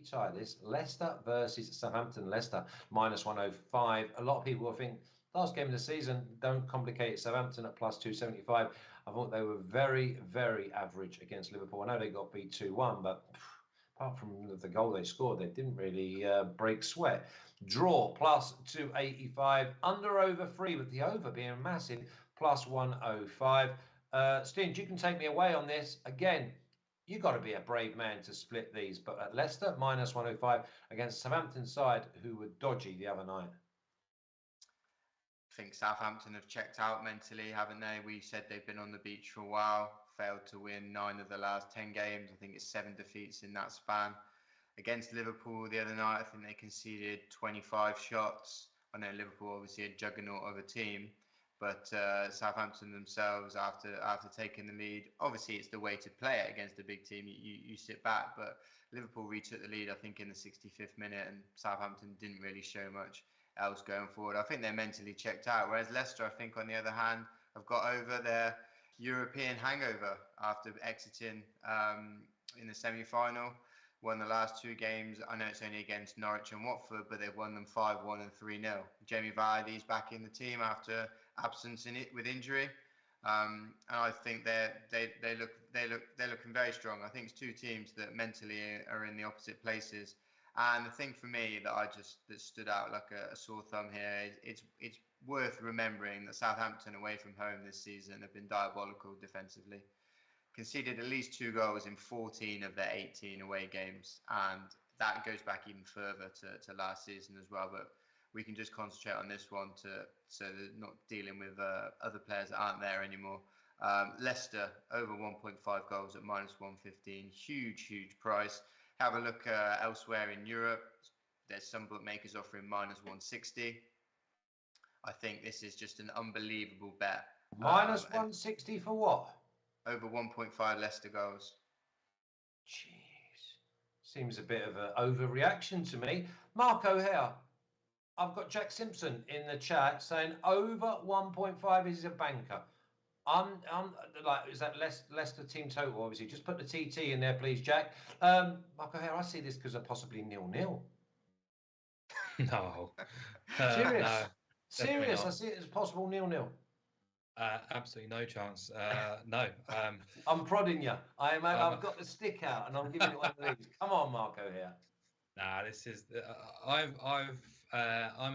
tie this. Leicester versus Southampton. Leicester -105. A lot of people will think last game of the season, don't complicate it. Southampton at +275. I thought they were very, very average against Liverpool. I know they got beat 2-1, but apart from the goal they scored, they didn't really break sweat. Draw +285. Under over 3, with the over being massive, +105. Stinge, you can take me away on this. Again, you've got to be a brave man to split these. But at Leicester, -105 against Southampton side, who were dodgy the other night. I think Southampton have checked out mentally, haven't they? We said they've been on the beach for a while, failed to win 9 of the last 10 games. I think it's 7 defeats in that span. Against Liverpool the other night, I think they conceded 25 shots. I know Liverpool obviously a juggernaut of a team, but Southampton themselves, after taking the lead, obviously it's the way to play it against a big team. You sit back, but Liverpool retook the lead, I think, in the 65th minute, and Southampton didn't really show much else going forward. I think they're mentally checked out, whereas Leicester, I think, on the other hand, have got over their European hangover after exiting in the semi-final. Won the last 2 games. I know it's only against Norwich and Watford, but they've won them 5-1 and 3-0. Jamie Vardy's back in the team after absence with injury, and I think they're looking very strong. I think it's 2 teams that mentally are in the opposite places. And the thing for me that stood out like a sore thumb here is it's worth remembering that Southampton away from home this season have been diabolical defensively. Conceded at least 2 goals in 14 of their 18 away games, and that goes back even further to last season as well. But we can just concentrate on this one so they're not dealing with other players that aren't there anymore. Leicester over 1.5 goals at -115, huge price. Have a look elsewhere in Europe. There's some bookmakers offering -160. I think this is just an unbelievable bet. -160 for what? Over 1.5 Leicester goals. Jeez. Seems a bit of an overreaction to me. Mark O'Hare, I've got Jack Simpson in the chat saying over 1.5 is a banker. I'm like, is that Leicester team total? Obviously, just put the TT in there, please, Jack. Mark O'Hare, I see this because of possibly 0-0. No. Serious? No, Serious? not. I see it as possible 0-0. Absolutely no chance. No. I'm prodding you. I've got the stick out and I'm giving it one of these. Come on, Mark O'Hare. Nah, this is. I'm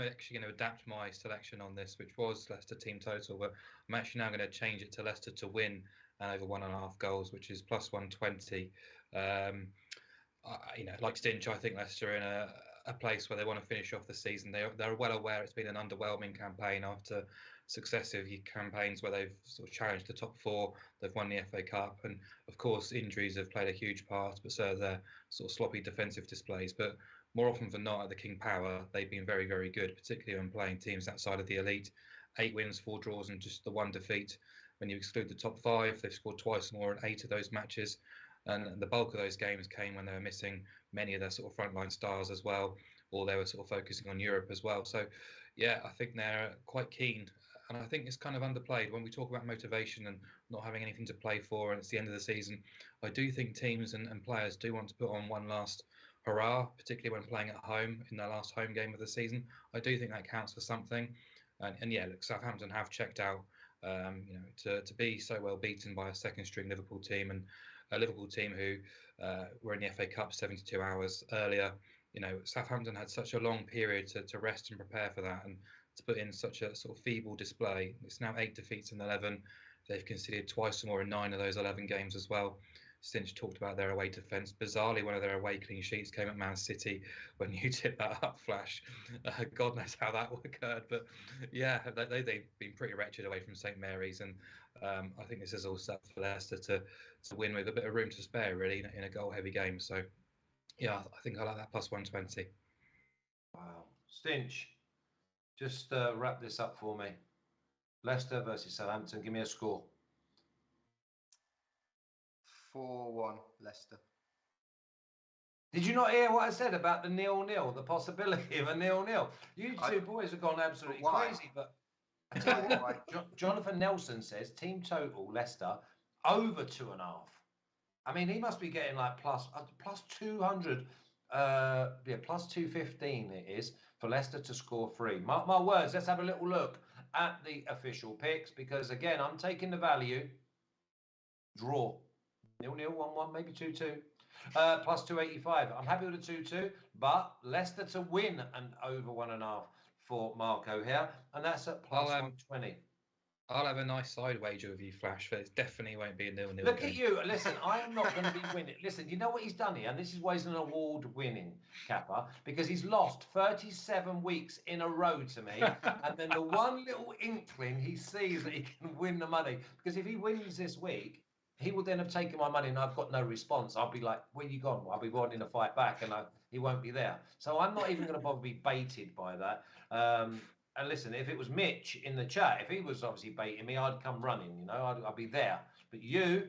actually going to adapt my selection on this, which was Leicester team total, but I'm actually now going to change it to Leicester to win and over 1.5 goals, which is +120. Like Stinch, I think Leicester are in a place where they want to finish off the season. They're well aware it's been an underwhelming campaign after successive campaigns where they've sort of challenged the top 4. They've won the FA Cup, and of course injuries have played a huge part, but so their sort of sloppy defensive displays. But more often than not, at the King Power, they've been very, very good, particularly when playing teams outside of the elite. 8 wins, 4 draws, and just the 1 defeat. When you exclude the top 5, they've scored twice more in 8 of those matches. And the bulk of those games came when they were missing many of their sort of frontline stars as well, or they were sort of focusing on Europe as well. So, yeah, I think they're quite keen. And I think it's kind of underplayed when we talk about motivation and not having anything to play for, and it's the end of the season. I do think teams and players do want to put on one last hurrah, particularly when playing at home in their last home game of the season. I do think that counts for something. And yeah, look, Southampton have checked out. To be so well beaten by a second-string Liverpool team, and a Liverpool team who were in the FA Cup 72 hours earlier. Southampton had such a long period to rest and prepare for that, and to put in such a sort of feeble display. It's now 8 defeats in 11. They've conceded twice more in 9 of those 11 games as well. Stinch talked about their away defence. Bizarrely, one of their away clean sheets came at Man City when you tipped that up, Flash. God knows how that occurred. But yeah, they've been pretty wretched away from St Mary's. And I think this is all set for Leicester to win with a bit of room to spare, really, in a goal-heavy game. So yeah, I think I like that +120. Wow. Stinch, just wrap this up for me. Leicester versus Southampton. Give me a score. 4-1 Leicester. Did you not hear what I said about the 0-0, the possibility of a 0-0? You two boys have gone absolutely crazy. But I tell you what, Jonathan Nelson says team total Leicester over 2.5. I mean, he must be getting like plus 200 plus 215 it is for Leicester to score 3. Mark my words, let's have a little look at the official picks, because again, I'm taking the value. Draw. 0-0, 1-1, maybe 2-2. Plus 285. I'm happy with the 2-2, but Leicester to win and over 1.5 for Mark O'Hare, and that's at plus 120. I'll have a nice side wager with you, Flash, but it definitely won't be a 0-0 Look game. at you. Listen, I am not going to be winning. Listen, you know what he's done here? And this is why he's an award-winning capper, because he's lost 37 weeks in a row to me. And then the one little inkling he sees that he can win the money. Because if he wins this week, he will then have taken my money and I've got no response. I'll be like, where you gone? I'll be wanting to fight back and he won't be there. So I'm not even going to bother be baited by that. And listen, if it was Mitch in the chat, if he was obviously baiting me, I'd come running, you know, I'd be there. But you,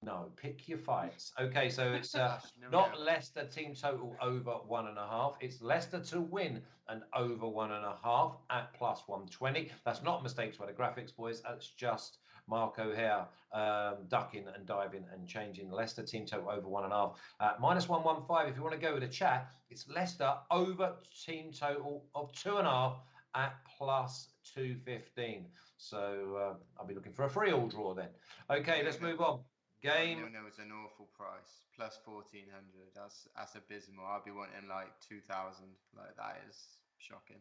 no, pick your fights. Okay, so it's not Leicester team total over 1.5. It's Leicester to win and over 1.5 at plus 120. That's not mistakes by the graphics, boys. That's just Mark O'Hare ducking and diving and changing. Leicester team total over 1.5. Minus 115. If you want to go with a chat, it's Leicester over team total of 2.5 at plus 215. So I'll be looking for a 3-all draw then. Okay, let's move on. Game. No, it's an awful price. Plus 1,400. That's abysmal. I'll be wanting like 2,000. Like, that is shocking.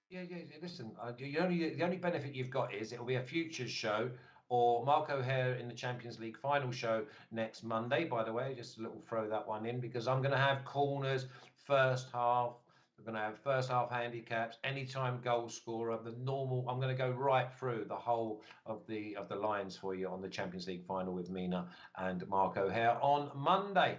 Yeah. Listen, the only benefit you've got is it'll be a futures show or Mark O'Hare in the Champions League final show next Monday. By the way, just a little throw that one in, because I'm going to have corners, first half. We're going to have first half handicaps, anytime goal scorer, the normal. I'm going to go right through the whole of the lines for you on the Champions League final with Mina and Mark O'Hare on Monday.